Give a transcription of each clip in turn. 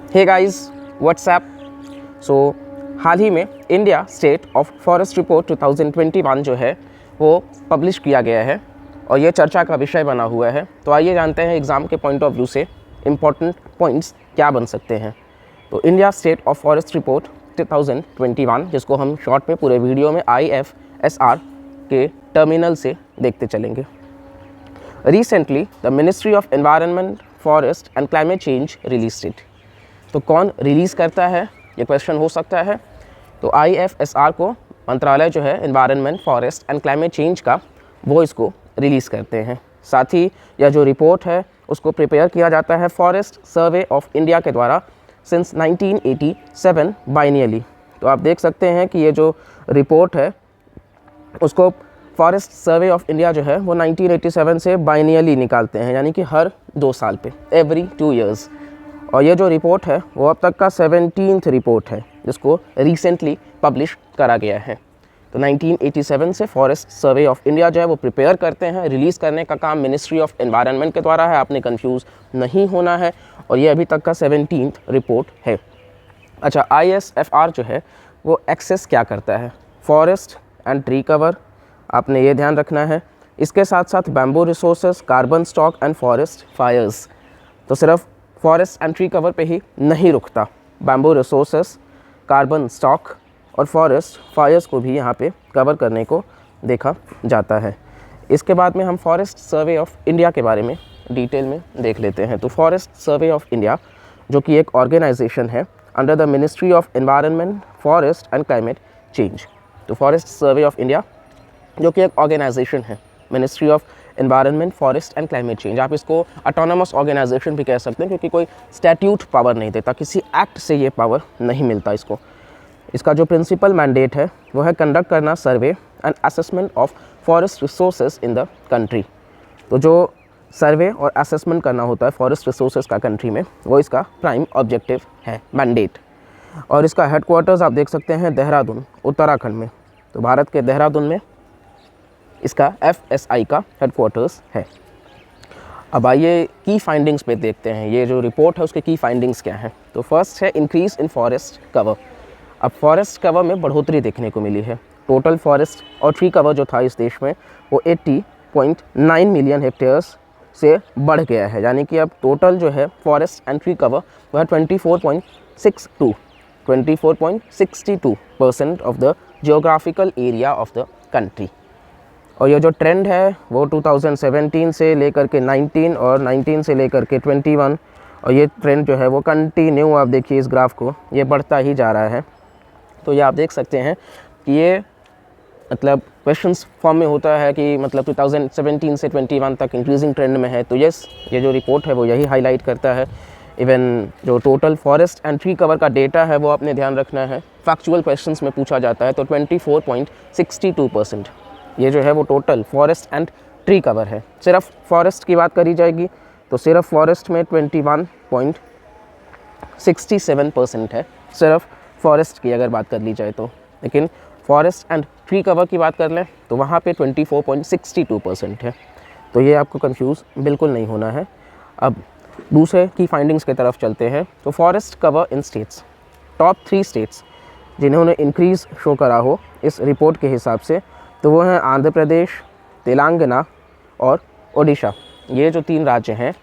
Hey guys, WhatsApp. सो हाल ही में India state of forest report 2021 जो है वो पब्लिश किया गया है और ये चर्चा का विषय बना हुआ है। तो आइए जानते हैं एग्ज़ाम के पॉइंट ऑफ व्यू से इम्पॉर्टेंट पॉइंट्स क्या बन सकते हैं। तो India state of forest report 2021, जिसको हम शॉर्ट में पूरे वीडियो में IFSR के टर्मिनल से देखते चलेंगे। Recently the ministry of environment, forest and climate change released it. तो कौन रिलीज़ करता है, ये क्वेश्चन हो सकता है। तो IFSR को मंत्रालय जो है environment, forest and climate change का, वो इसको रिलीज़ करते हैं। साथ ही यह जो रिपोर्ट है उसको प्रिपेयर किया जाता है फॉरेस्ट सर्वे ऑफ इंडिया के द्वारा सिंस 1987 बाइनियली। तो आप देख सकते हैं कि ये जो रिपोर्ट है उसको फॉरेस्ट सर्वे ऑफ इंडिया जो है वो 1987 से बाइनियली निकालते हैं, यानी कि हर 2 साल पे, एवरी 2 years। और ये जो रिपोर्ट है वो अब तक का 17th रिपोर्ट है जिसको रिसेंटली पब्लिश करा गया है। तो 1987 से फॉरेस्ट सर्वे ऑफ इंडिया जो है वो प्रिपेयर करते हैं। रिलीज़ करने का काम मिनिस्ट्री ऑफ एनवायरनमेंट के द्वारा है, आपने कंफ्यूज नहीं होना है। और ये अभी तक का 17th रिपोर्ट है। अच्छा, ISFR जो है वो एक्सेस क्या करता है? फॉरेस्ट एंड ट्री कवर, आपने ये ध्यान रखना है। इसके साथ साथ bamboo resources, carbon stock and forest fires. तो सिर्फ फॉरेस्ट एंड ट्री कवर पे ही नहीं रुकता, बैम्बू रिसोर्सेज, कार्बन स्टॉक और फॉरेस्ट फायर्स को भी यहाँ पे कवर करने को देखा जाता है। इसके बाद में हम फॉरेस्ट सर्वे ऑफ इंडिया के बारे में डिटेल में देख लेते हैं। तो फॉरेस्ट सर्वे ऑफ इंडिया जो कि एक ऑर्गेनाइजेशन है under the ministry of environment, forest and climate change. तो फॉरेस्ट सर्वे ऑफ इंडिया जो कि एक ऑर्गेनाइजेशन है ministry of environment, forest and climate change. आप इसको ऑटोनमस ऑर्गेनाइजेशन भी कह सकते हैं क्योंकि कोई स्टैट्यूट पावर नहीं देता, किसी एक्ट से ये पावर नहीं मिलता इसको। इसका जो प्रिंसिपल मैंडेट है वो है कंडक्ट करना survey and assessment of forest resources in the country. तो जो सर्वे और असेसमेंट करना होता है फॉरेस्ट रिसोर्सेज का कंट्री में, वो इसका प्राइम ऑब्जेक्टिव है, मैंडेट। और इसका हेडक्वार्टर्स आप देख सकते हैं देहरादून, उत्तराखंड में। तो भारत के देहरादून में इसका FSI का हेडक्वार्टर्स है। अब आइए की फाइंडिंग्स पे देखते हैं, ये जो रिपोर्ट है उसके की फाइंडिंग्स क्या हैं। तो फर्स्ट है इंक्रीज इन फॉरेस्ट कवर। अब फॉरेस्ट कवर में बढ़ोतरी देखने को मिली है। टोटल फॉरेस्ट और ट्री कवर जो था इस देश में वो 80.9 मिलियन हेक्टेयर्स से बढ़ गया है, यानी कि अब टोटल जो है फॉरेस्ट एंड ट्री कवर वह 24.62% of the geographical area of the country. और ये जो ट्रेंड है वो 2017 से लेकर के 19 और 19 से लेकर के 21, और ये ट्रेंड जो है वो कंटिन्यू, आप देखिए इस ग्राफ को, ये बढ़ता ही जा रहा है। तो ये आप देख सकते हैं कि ये मतलब क्वेश्चंस फॉर्म में होता है कि मतलब 2017 से 21 तक इंक्रीजिंग ट्रेंड में है। तो यस, ये जो रिपोर्ट है वो यही हाईलाइट करता है। इवन जो total forest and tree cover का डेटा है वो आपने ध्यान रखना है, फैक्चुअल क्वेश्चंस में पूछा जाता है। तो 24.62% ये जो है वो total forest and tree cover है। सिर्फ फॉरेस्ट की बात करी जाएगी तो सिर्फ फॉरेस्ट में 21.67% है, सिर्फ फॉरेस्ट की अगर बात कर ली जाए तो। लेकिन फॉरेस्ट एंड ट्री कवर की बात कर लें तो वहाँ पे 24.62% है। तो ये आपको कंफ्यूज बिल्कुल नहीं होना है। अब दूसरे की फाइंडिंग्स की तरफ चलते हैं। तो forest cover in states, top 3 states जिन्होंने इंक्रीज़ शो करा हो इस रिपोर्ट के हिसाब से, तो वो हैं आंध्र प्रदेश, तेलंगाना और ओडिशा। ये जो 3 राज्य हैं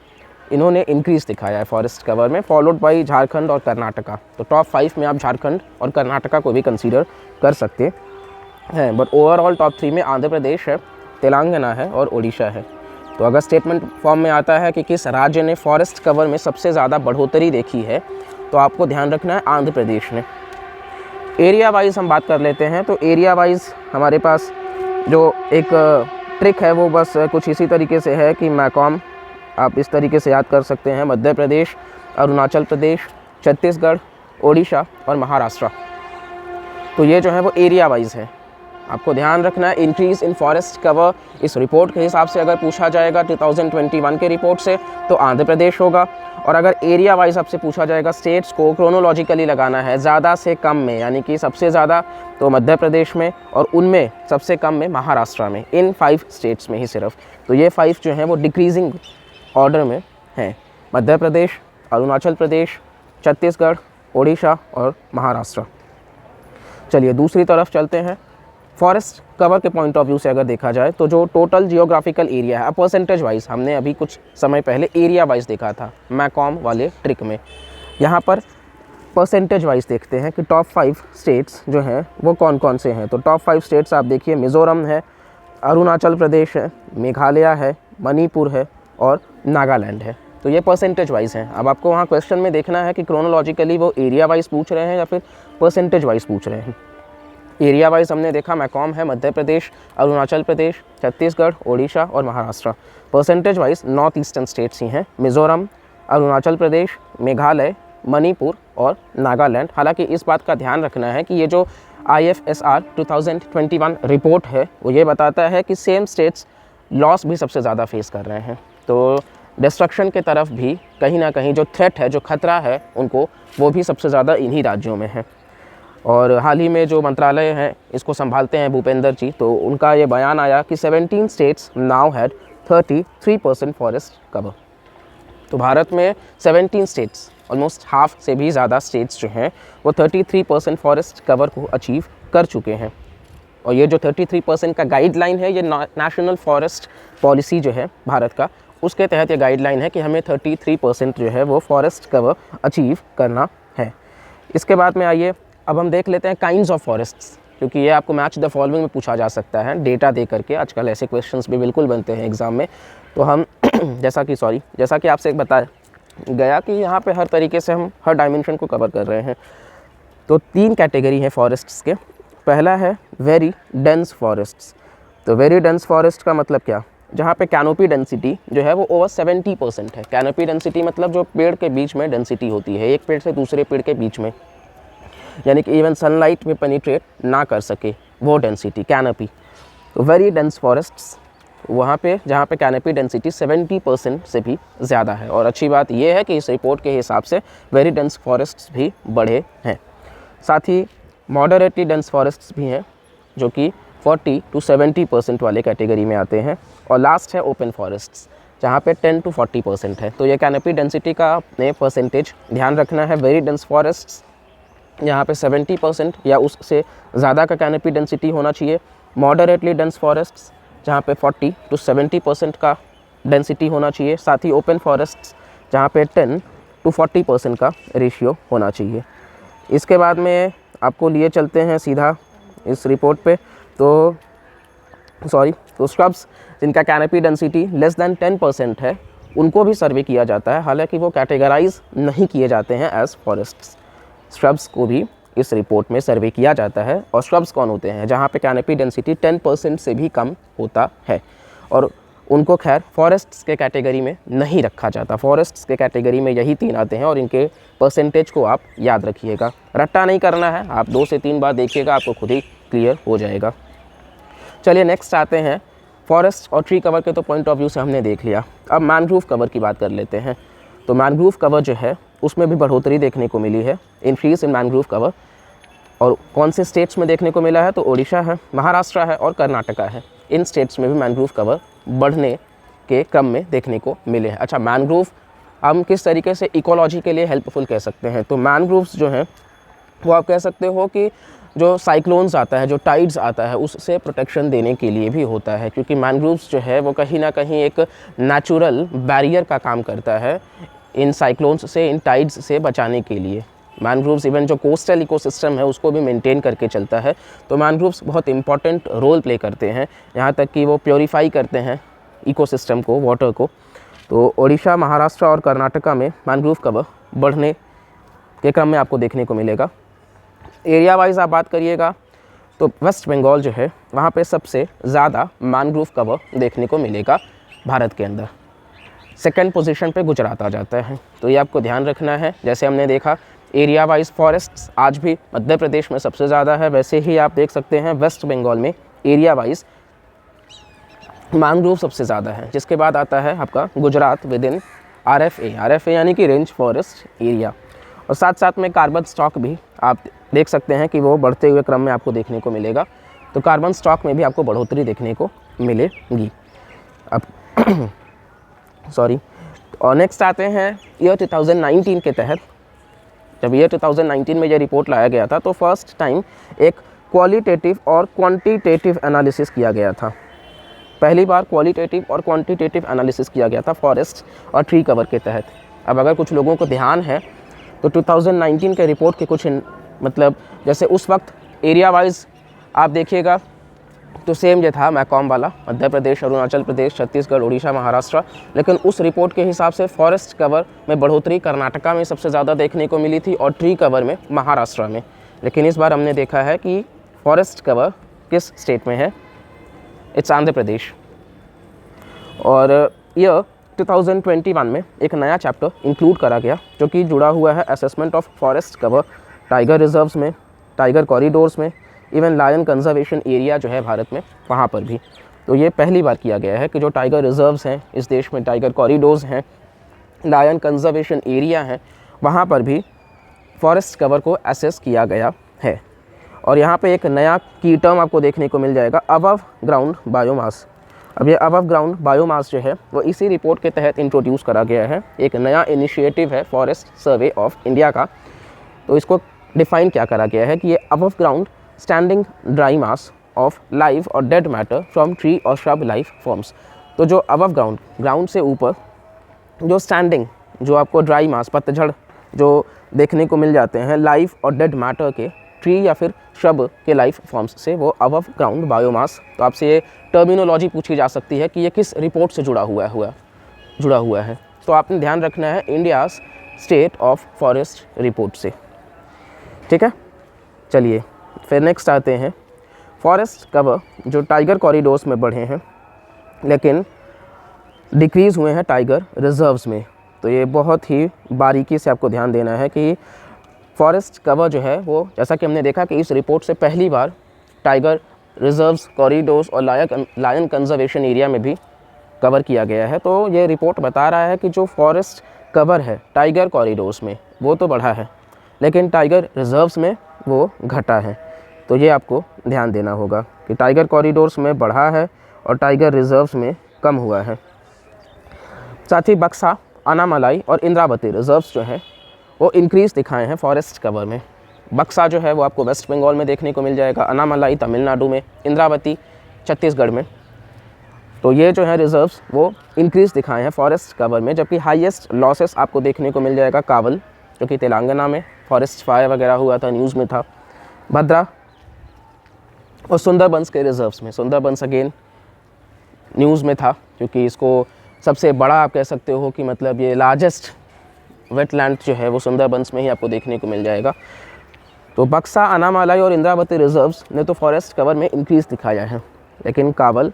इन्होंने इंक्रीज़ दिखाया है फॉरेस्ट कवर में, फॉलोड बाई झारखंड और कर्नाटका। तो टॉप 5 में आप झारखंड और कर्नाटका को भी कंसीडर कर सकते हैं, बट ओवरऑल टॉप 3 में आंध्र प्रदेश है, तेलंगाना है और ओडिशा है। तो अगर स्टेटमेंट फॉर्म में आता है कि किस राज्य ने फॉरेस्ट कवर में सबसे ज़्यादा बढ़ोतरी देखी है, तो आपको ध्यान रखना है आंध्र प्रदेश ने। एरिया वाइज हम बात कर लेते हैं। तो एरिया वाइज हमारे पास जो एक ट्रिक है वो बस कुछ इसी तरीके से है कि मैकॉम आप इस तरीके से याद कर सकते हैं: मध्य प्रदेश, अरुणाचल प्रदेश, छत्तीसगढ़, ओडिशा और महाराष्ट्र। तो ये जो है वो एरिया वाइज है। आपको ध्यान रखना है इंक्रीज़ इन फॉरेस्ट कवर इस रिपोर्ट के हिसाब से अगर पूछा जाएगा 2021 के रिपोर्ट से तो आंध्र प्रदेश होगा। और अगर एरिया वाइज आपसे पूछा जाएगा, स्टेट्स को क्रोनोलॉजिकली लगाना है ज़्यादा से कम में, यानी कि सबसे ज़्यादा तो मध्य प्रदेश में और उनमें सबसे कम में महाराष्ट्र में, इन 5 स्टेट्स में ही सिर्फ। तो ये 5 जो हैं वो डिक्रीजिंग ऑर्डर में हैं: मध्य प्रदेश, अरुणाचल प्रदेश, छत्तीसगढ़, ओडिशा और महाराष्ट्र। चलिए दूसरी तरफ चलते हैं। फॉरेस्ट कवर के पॉइंट ऑफ व्यू से अगर देखा जाए तो जो टोटल जियोग्राफिकल एरिया है परसेंटेज वाइज, हमने अभी कुछ समय पहले एरिया वाइज देखा था मैकॉम वाले ट्रिक में, यहाँ पर परसेंटेज वाइज देखते हैं कि टॉप 5 स्टेट्स जो हैं वो कौन कौन से हैं। तो टॉप 5 स्टेट्स आप देखिए, मिज़ोरम है, अरुणाचल प्रदेश है, मेघालय है, मणिपुर है और नागालैंड है। तो ये परसेंटेज वाइज हैं। अब आपको वहाँ क्वेश्चन में देखना है कि क्रोनोलॉजिकली वो एरिया वाइज पूछ रहे हैं या फिर परसेंटेज वाइज पूछ रहे हैं। एरिया वाइज हमने देखा मैकॉम है मध्य प्रदेश, अरुणाचल प्रदेश, छत्तीसगढ़, ओडिशा और Maharashtra. Percentage wise north eastern states ही हैं, मिज़ोरम, अरुणाचल प्रदेश, मेघालय, मणिपुर और नागालैंड। हालांकि इस बात का ध्यान रखना है कि ये जो IFSR 2021 रिपोर्ट है वो ये बताता है कि सेम स्टेट्स लॉस भी सबसे ज़्यादा फेस कर रहे हैं। तो डिस्ट्रक्शन के तरफ भी कहीं ना कहीं जो थ्रेट है, जो खतरा है उनको, वो भी सबसे ज़्यादा इन्हीं राज्यों में है। और हाल ही में जो मंत्रालय हैं इसको संभालते हैं भूपेंद्र जी, तो उनका ये बयान आया कि 17 states now had 33% forest cover. तो भारत में 17 स्टेट्स, ऑलमोस्ट हाफ से भी ज़्यादा स्टेट्स जो हैं वो 33% फॉरेस्ट कवर को अचीव कर चुके हैं। और ये जो 33% का गाइडलाइन है, ये नेशनल फॉरेस्ट पॉलिसी जो है भारत का, उसके तहत ये गाइडलाइन है कि हमें 33% जो है वो फॉरेस्ट कवर अचीव करना है। इसके बाद में आइए अब हम देख लेते हैं काइंड्स ऑफ फॉरेस्ट्स, क्योंकि ये आपको मैच द फॉलोइंग में पूछा जा सकता है डेटा दे करके। आजकल ऐसे क्वेश्चंस भी बिल्कुल बनते हैं एग्ज़ाम में। तो हम जैसा कि आपसे एक बताया गया कि यहाँ पे हर तरीके से हम हर डायमेंशन को कवर कर रहे हैं। तो 3 कैटेगरी हैं फॉरेस्ट्स के। पहला है वेरी डेंस फॉरेस्ट्स। तो वेरी डेंस फॉरेस्ट का मतलब क्या, जहाँ पे कैनोपी डेंसिटी जो है वो ओवर 70% है। कैनोपी डेंसिटी मतलब जो पेड़ के बीच में डेंसिटी होती है, एक पेड़ से दूसरे पेड़ के बीच में, यानी कि इवन सनलाइट में पेनिट्रेट ना कर सके, वो डेंसिटी कैनोपी। तो वेरी डेंस फॉरेस्ट्स वहाँ पे जहाँ पे कैनोपी डेंसिटी 70% से भी ज़्यादा है। और अच्छी बात यह है कि इस रिपोर्ट के हिसाब से वेरी डेंस फॉरेस्ट्स भी बढ़े हैं। साथ ही मॉडरेटली डेंस फॉरेस्ट्स भी हैं जो कि 40 to 70% वाले कैटेगरी में आते हैं। और लास्ट है ओपन फॉरेस्ट्स जहाँ पे 10 to 40% है। तो ये कैनोपी डेंसिटी का अपने परसेंटेज ध्यान रखना है। वेरी डेंस फॉरेस्ट्स यहाँ पे 70% या उससे ज़्यादा का कैनोपी डेंसिटी होना चाहिए। मॉडरेटली डेंस फॉरेस्ट्स जहाँ पे 40 to 70% का डेंसिटी होना चाहिए। साथ ही ओपन फॉरेस्ट्स जहाँ पे 10 to 40% का रेशियो होना चाहिए। इसके बाद में आपको लिए चलते हैं सीधा इस रिपोर्ट पे। तो स्क्रब्स जिनका कैनोपी डेंसिटी लेस दैन 10% है उनको भी सर्वे किया जाता है, हालांकि वो कैटेगराइज नहीं किए जाते हैं एज फॉरेस्ट्स। स्क्रब्स को भी इस रिपोर्ट में सर्वे किया जाता है। और स्क्रब्स कौन होते हैं, जहाँ पे कैनोपी डेंसिटी 10% से भी कम होता है और उनको खैर फॉरेस्ट्स के कैटेगरी में नहीं रखा जाता। फॉरेस्ट्स के कैटेगरी में यही 3 आते हैं और इनके परसेंटेज को आप याद रखिएगा, रट्टा नहीं करना है, आप 2 से 3 बार देखिएगा, आपको खुद ही क्लियर हो जाएगा। चलिए नेक्स्ट आते हैं। फॉरेस्ट और ट्री कवर के तो पॉइंट ऑफ व्यू से हमने देख लिया, अब मैनग्रोव कवर की बात कर लेते हैं। तो मैनग्रोव कवर जो है उसमें भी बढ़ोतरी देखने को मिली है, इंक्रीज इन मैनग्रोव कवर। और कौन से स्टेट्स में देखने को मिला है, तो ओडिशा है, महाराष्ट्र है और कर्नाटका है। इन स्टेट्स में भी मैनग्रोव कवर बढ़ने के क्रम में देखने को मिले हैं। अच्छा, मैनग्रोव हम किस तरीके से इकोलॉजी के लिए हेल्पफुल कह सकते हैं, तो मैनग्रोव्स जो हैं वो आप कह सकते हो कि जो साइक्लोन्स आता है, जो टाइड्स आता है, उससे प्रोटेक्शन देने के लिए भी होता है, क्योंकि मैनग्रोव्स जो है वो कहीं ना कहीं एक नेचुरल बैरियर का काम करता है इन साइक्लोन्स से, इन टाइड्स से बचाने के लिए। मैनग्रोव्स इवन जो कोस्टल इकोसिस्टम है उसको भी मेंटेन करके चलता है। तो मैनग्रोव्स बहुत इंपॉर्टेंट रोल प्ले करते हैं, यहाँ तक कि वो प्योरीफाई करते हैं इकोसिस्टम को, वाटर को। तो ओडिशा, महाराष्ट्र और कर्नाटका में मैनग्रोव कवर बढ़ने के क्रम में आपको देखने को मिलेगा। एरिया वाइज आप बात करिएगा तो वेस्ट बंगाल जो है वहाँ पे सबसे ज़्यादा मैनग्रोव कवर देखने को मिलेगा भारत के अंदर। सेकंड पोजीशन पे गुजरात आ जाता है, तो ये आपको ध्यान रखना है। जैसे हमने देखा एरिया वाइज फॉरेस्ट्स आज भी मध्य प्रदेश में सबसे ज़्यादा है, वैसे ही आप देख सकते हैं वेस्ट बंगाल में एरिया वाइज मैनग्रोव सबसे ज़्यादा है। जिसके बाद आता है आपका गुजरात विद इन RFA यानी कि रेंज फॉरेस्ट एरिया। और साथ साथ में कार्बन स्टॉक भी आप देख सकते हैं कि वो बढ़ते हुए क्रम में आपको देखने को मिलेगा। तो कार्बन स्टॉक में भी आपको बढ़ोतरी देखने को मिलेगी। अब और नेक्स्ट आते हैं ईयर 2019 के तहत जब ये 2019 में ये रिपोर्ट लाया गया था तो फर्स्ट टाइम एक क्वालिटेटिव और क्वांटिटेटिव एनालिसिस किया गया था। पहली बार क्वालिटेटिव और क्वांटिटेटिव एनालिसिस किया गया था फॉरेस्ट और ट्री कवर के तहत। अब अगर कुछ लोगों को ध्यान है तो 2019 के रिपोर्ट के कुछ मतलब जैसे उस वक्त एरिया वाइज आप देखिएगा तो सेम ये था मैकॉम वाला, मध्य प्रदेश, अरुणाचल प्रदेश, छत्तीसगढ़, उड़ीसा, महाराष्ट्र। लेकिन उस रिपोर्ट के हिसाब से फॉरेस्ट कवर में बढ़ोतरी कर्नाटका में सबसे ज़्यादा देखने को मिली थी और ट्री कवर में महाराष्ट्र में। लेकिन इस बार हमने देखा है कि फॉरेस्ट कवर किस स्टेट में है, इट्स आंध्र प्रदेश। और यह 2021 में एक नया चैप्टर इंक्लूड करा गया जो कि जुड़ा हुआ है assessment of forest cover, tiger reserves में, टाइगर कॉरिडोर्स में, इवन लायन कंजर्वेशन एरिया जो है भारत में वहाँ पर भी। तो ये पहली बार किया गया है कि जो टाइगर रिजर्व्स हैं इस देश में, टाइगर कॉरिडोर्स हैं, लायन कंजर्वेशन एरिया हैं, वहाँ पर भी फॉरेस्ट कवर को असेस किया गया है। और यहाँ पे एक नया की टर्म आपको देखने को मिल जाएगा, अबव ग्राउंड बायोमास। अब ये अबव ग्राउंड बायोमास जो है वो इसी रिपोर्ट के तहत इंट्रोड्यूस करा गया है। एक नया इनिशिएटिव है फॉरेस्ट सर्वे ऑफ इंडिया का। तो इसको डिफाइन क्या करा गया है कि ये above ground standing dry mass of live और डेड मैटर फ्रॉम ट्री और श्रब लाइफ फॉर्म्स। तो जो अबव ग्राउंड, ग्राउंड से ऊपर जो स्टैंडिंग, जो आपको ड्राई मास, पतझड़ जो देखने को मिल जाते हैं लाइव और डेड मैटर के, ट्री या फिर श्रब के लाइफ फॉर्म्स से, वो अबव ग्राउंड बायोमास। तो आपसे ये टर्मिनोलॉजी पूछी जा सकती है कि ये किस रिपोर्ट से जुड़ा हुआ है। तो आपने ध्यान रखना है India's state of forest report से, ठीक है। चलिए फिर नेक्स्ट आते हैं, फॉरेस्ट कवर जो टाइगर कॉरिडोर्स में बढ़े हैं लेकिन डिक्रीज़ हुए हैं टाइगर रिजर्व्स में। तो ये बहुत ही बारीकी से आपको ध्यान देना है कि फॉरेस्ट कवर जो है वो, जैसा कि हमने देखा कि इस रिपोर्ट से पहली बार टाइगर रिजर्व्स, कॉरिडोर्स और लायन कंजर्वेशन एरिया में भी कवर किया गया है। तो ये रिपोर्ट बता रहा है कि जो फॉरेस्ट कवर है टाइगर कॉरिडोर्स में वो तो बढ़ा है लेकिन टाइगर रिजर्व्स में वो घटा है। तो ये आपको ध्यान देना होगा कि टाइगर कॉरिडोर्स में बढ़ा है और टाइगर रिजर्व्स में कम हुआ है। साथ ही बक्सा, अनामलाई और इंद्रावती रिजर्व्स जो हैं वो इंक्रीज़ दिखाए हैं फॉरेस्ट कवर में। बक्सा जो है वो आपको वेस्ट बंगाल में देखने को मिल जाएगा, अनामलाई तमिलनाडु में, इंद्रावती छत्तीसगढ़ में। तो ये जो है रिजर्व्स वो इंक्रीज़ दिखाए हैं फॉरेस्ट कवर में। जबकि हाईएस्ट लॉसेस आपको देखने को मिल जाएगा कावल, जो कि तेलंगाना में फॉरेस्ट फायर वगैरह हुआ था, न्यूज़ में था, भद्रा और सुंदरबंस के रिजर्व्स में। सुंदरबंस अगेन न्यूज़ में था क्योंकि इसको सबसे बड़ा आप कह सकते हो कि मतलब ये लार्जेस्ट वेटलैंड जो है वो सुंदरबंस में ही आपको देखने को मिल जाएगा। तो बक्सा, अनामलाई और इंद्रावती रिजर्व्स ने तो फॉरेस्ट कवर में इंक्रीज़ दिखाया है लेकिन कावल,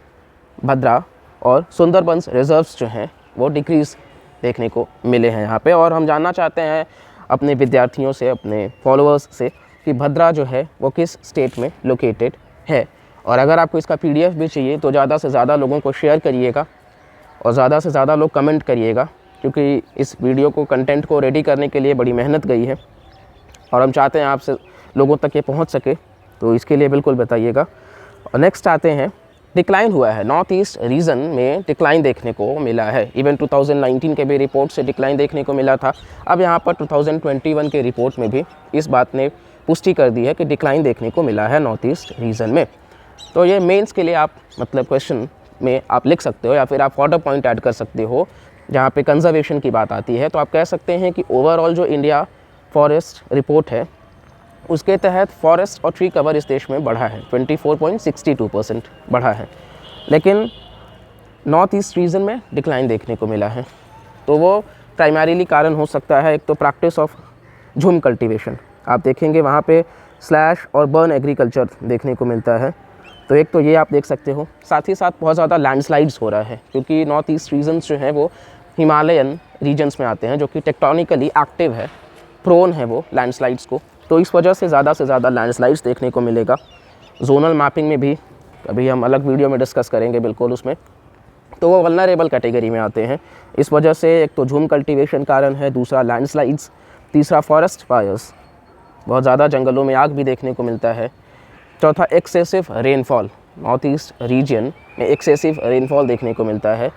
भद्रा और सुंदरबंस रिजर्व्स जो हैं वो डिक्रीज़ देखने को मिले हैं यहाँ पे। और हम जानना चाहते हैं अपने विद्यार्थियों से, अपने फॉलोअर्स से कि भद्रा जो है वो किस स्टेट में लोकेटेड है। और अगर आपको इसका PDF भी चाहिए तो ज़्यादा से ज़्यादा लोगों को शेयर करिएगा और ज़्यादा से ज़्यादा लोग कमेंट करिएगा, क्योंकि इस वीडियो को, कंटेंट को रेडी करने के लिए बड़ी मेहनत गई है और हम चाहते हैं आपसे लोगों तक ये पहुंच सके, तो इसके लिए बिल्कुल बताइएगा। और नेक्स्ट आते हैं, डिक्लाइन हुआ है, नॉर्थ ईस्ट रीजन में डिक्लाइन देखने को मिला है। इवन 2019 के भी रिपोर्ट से डिक्लाइन देखने को मिला था। अब यहाँ पर 2021 के रिपोर्ट में भी इस बात ने पुष्टि कर दी है कि डिक्लाइन देखने को मिला है नॉर्थ ईस्ट रीजन में। तो ये मेंस के लिए आप मतलब क्वेश्चन में आप लिख सकते हो या फिर आप फॉर्डर पॉइंट ऐड कर सकते हो जहाँ पे कंजर्वेशन की बात आती है। तो आप कह सकते हैं कि ओवरऑल जो इंडिया फॉरेस्ट रिपोर्ट है उसके तहत फॉरेस्ट और ट्री कवर इस देश में बढ़ा है, 24.62% बढ़ा है, लेकिन नॉर्थ ईस्ट रीजन में डिक्लाइन देखने को मिला है। तो वो प्राइमरीली कारण हो सकता है, एक तो प्रैक्टिस ऑफ झूम कल्टीवेशन, आप देखेंगे वहाँ पे स्लैश और बर्न एग्रीकल्चर देखने को मिलता है। तो एक तो ये आप देख सकते हो, साथ ही साथ बहुत ज़्यादा लैंडस्लाइड्स हो रहा है क्योंकि नॉर्थ ईस्ट रीजन्स जो हैं वो हिमालयन रीजन्स में आते हैं जो कि टेक्टोनिकली एक्टिव है, प्रोन है वो लैंडस्लाइड्स को। तो इस वजह से ज़्यादा लैंडस्लाइड्स देखने को मिलेगा। जोनल मैपिंग में भी अभी हम अलग वीडियो में डिस्कस करेंगे बिल्कुल उसमें, तो वो वल्नरेबल कैटेगरी में आते हैं। इस वजह से एक तो झूम कल्टीवेशन कारण है, दूसरा लैंडस्लाइड्स, तीसरा फॉरेस्ट फायर्स, बहुत ज़्यादा जंगलों में आग भी देखने को मिलता है, चौथा excessive rainfall, north east region में एक्सेसिव रेनफॉल देखने को मिलता है,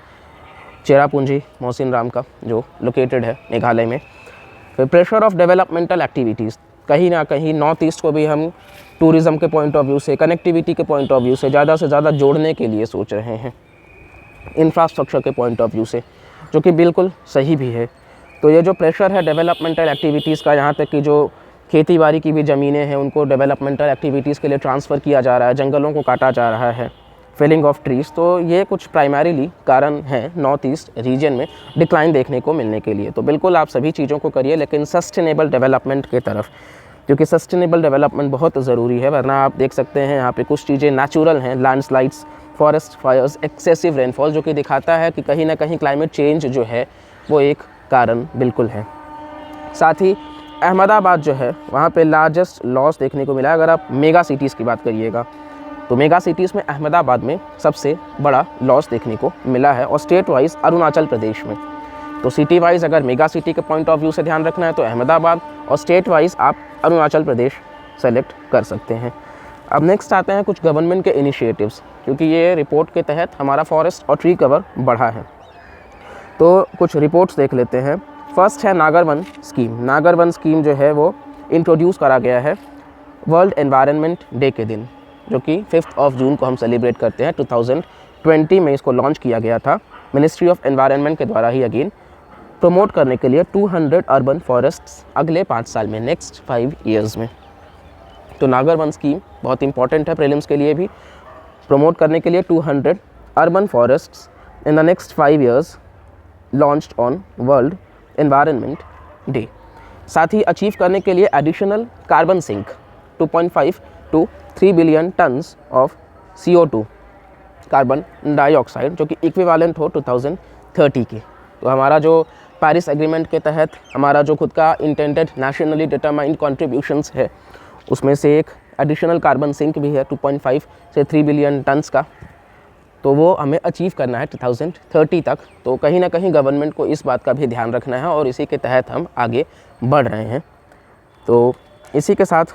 चेरापूंजी मौसिन राम का जो लोकेटेड है मेघालय में। फिर प्रेशर ऑफ डेवलपमेंटल एक्टिविटीज़, कहीं ना कहीं नॉर्थ ईस्ट को भी हम टूरिज़्म के पॉइंट ऑफ व्यू से, कनेक्टिविटी के पॉइंट ऑफ व्यू से ज़्यादा जोड़ने के लिए सोच रहे हैं, इंफ्रास्ट्रक्चर के पॉइंट ऑफ व्यू से, जो कि बिल्कुल सही भी है। तो ये जो प्रेशर है डेवलपमेंटल एक्टिविटीज़ का, यहाँ तक कि जो खेती बाड़ी की भी ज़मीनें हैं उनको डेवलपमेंटल एक्टिविटीज़ के लिए ट्रांसफ़र किया जा रहा है, जंगलों को काटा जा रहा है, फेलिंग ऑफ ट्रीज़, तो ये कुछ प्राइमरीली कारण हैं नॉर्थ ईस्ट रीजन में डिक्लाइन देखने को मिलने के लिए। तो बिल्कुल आप सभी चीज़ों को करिए, लेकिन सस्टेनेबल डेवलपमेंट की तरफ, क्योंकि सस्टेनेबल डेवलपमेंट बहुत ज़रूरी है। वरना आप देख सकते हैं यहाँ पे कुछ चीज़ें नेचुरल हैं, landslides, forest fires, excessive rainfall, जो कि दिखाता है कि कहीं ना कहीं क्लाइमेट चेंज जो है वो एक कारण बिल्कुल है। साथ ही अहमदाबाद जो है वहाँ पे लार्जेस्ट लॉस देखने को मिला। अगर आप मेगा सिटीज़ की बात करिएगा तो मेगा सिटीज़ में अहमदाबाद में सबसे बड़ा लॉस देखने को मिला है, और स्टेट वाइज अरुणाचल प्रदेश में। तो सिटी वाइज अगर मेगा सिटी के पॉइंट ऑफ व्यू से ध्यान रखना है तो अहमदाबाद, और स्टेट वाइज आप अरुणाचल प्रदेश सेलेक्ट कर सकते हैं। अब नेक्स्ट आते हैं कुछ गवर्नमेंट के इनिशिएटिव्स, क्योंकि ये रिपोर्ट के तहत हमारा फॉरेस्ट और ट्री कवर बढ़ा है। तो कुछ रिपोर्ट्स देख लेते हैं। फर्स्ट है नागरवन स्कीम। नागरवन स्कीम जो है वो इंट्रोड्यूस करा गया है वर्ल्ड एनवायरनमेंट डे के दिन, जो कि 5 जून को हम सेलिब्रेट करते हैं। 2020 में इसको लॉन्च किया गया था मिनिस्ट्री ऑफ एनवायरनमेंट के द्वारा ही, अगेन प्रमोट करने के लिए 200 अर्बन फॉरेस्ट्स अगले 5 साल में, नेक्स्ट 5 ईयर्स में। तो नागरवन स्कीम बहुत इंपॉर्टेंट है प्रीलिम्स के लिए भी, प्रमोट करने के लिए 200 urban forests in the next 5 years launched on world environment day. साथ ही अचीव करने के लिए additional carbon sink 2.5 to 3 billion tons of CO2 carbon dioxide, जो कि इक्विवेलेंट हो 2030 के। तो हमारा जो पेरिस एग्रीमेंट के तहत हमारा जो खुद का इंटेंडेड नेशनली डिटरमाइंड कॉन्ट्रीब्यूशंस है, उसमें से एक एडिशनल कार्बन सिंक भी है 2.5 से 3 बिलियन टन्स का, तो वो हमें अचीव करना है 2030 तक। तो कहीं ना कहीं गवर्नमेंट को इस बात का भी ध्यान रखना है, और इसी के तहत हम आगे बढ़ रहे हैं। तो इसी के साथ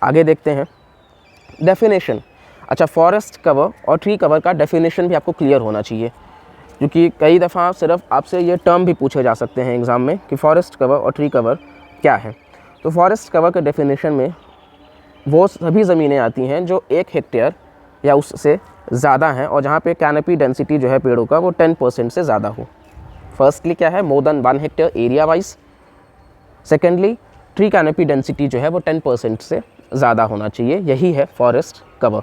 आगे देखते हैं डेफिनेशन। अच्छा, फॉरेस्ट कवर और ट्री कवर का डेफिनेशन भी आपको क्लियर होना चाहिए, क्योंकि कई दफ़ा सिर्फ आपसे ये टर्म भी पूछे जा सकते हैं एग्ज़ाम में कि फॉरेस्ट कवर और ट्री कवर क्या है। तो फॉरेस्ट कवर के डेफिनेशन में वो सभी ज़मीनें आती हैं जो 1 हेक्टेयर या उससे ज़्यादा हैं, और जहाँ पे कैनोपी डेंसिटी जो है पेड़ों का वो 10% से ज़्यादा हो। फर्स्टली क्या है, more than 1 hectare area wise. Secondly tree canopy density जो है वो 10% से ज़्यादा होना चाहिए, यही है फॉरेस्ट कवर।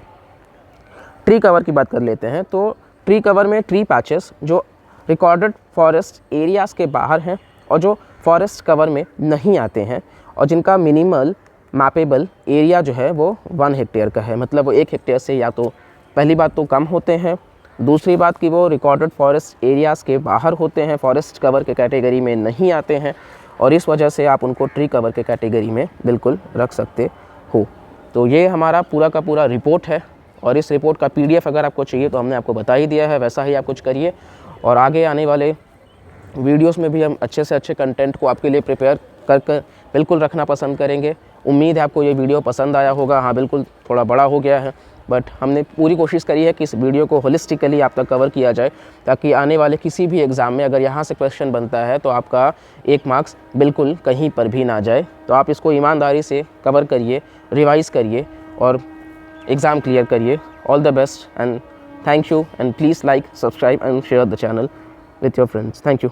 ट्री कवर की बात कर लेते हैं। तो ट्री कवर में ट्री पैचेस जो रिकॉर्डेड फॉरेस्ट एरियाज़ के बाहर हैं और जो फॉरेस्ट कवर में नहीं आते हैं, और जिनका मिनिमल मैपेबल एरिया जो है वो 1 हेक्टेयर का है, मतलब वो 1 हेक्टेयर से या तो पहली बात तो कम होते हैं, दूसरी बात कि वो रिकॉर्डेड फॉरेस्ट एरियाज़ के बाहर होते हैं, फॉरेस्ट कवर के कैटेगरी में नहीं आते हैं, और इस वजह से आप उनको ट्री कवर के कैटेगरी में बिल्कुल रख सकते हो। तो ये हमारा पूरा का पूरा रिपोर्ट है, और इस रिपोर्ट का PDF अगर आपको चाहिए तो हमने आपको बता ही दिया है, वैसा ही आप कुछ करिए। और आगे आने वाले वीडियोस में भी हम अच्छे से अच्छे कंटेंट को आपके लिए प्रिपेयर कर बिल्कुल रखना पसंद करेंगे। उम्मीद है आपको ये वीडियो पसंद आया होगा। हाँ, बिल्कुल थोड़ा बड़ा हो गया है, बट हमने पूरी कोशिश करी है कि इस वीडियो को होलिस्टिकली आप तक कवर किया जाए, ताकि आने वाले किसी भी एग्ज़ाम में अगर यहाँ से क्वेश्चन बनता है तो आपका 1 मार्क्स बिल्कुल कहीं पर भी ना जाए। तो आप इसको ईमानदारी से कवर करिए, रिवाइज़ करिए और एग्ज़ाम क्लियर करिए। All the best and thank you, and please like, subscribe and share the channel with your friends. Thank you.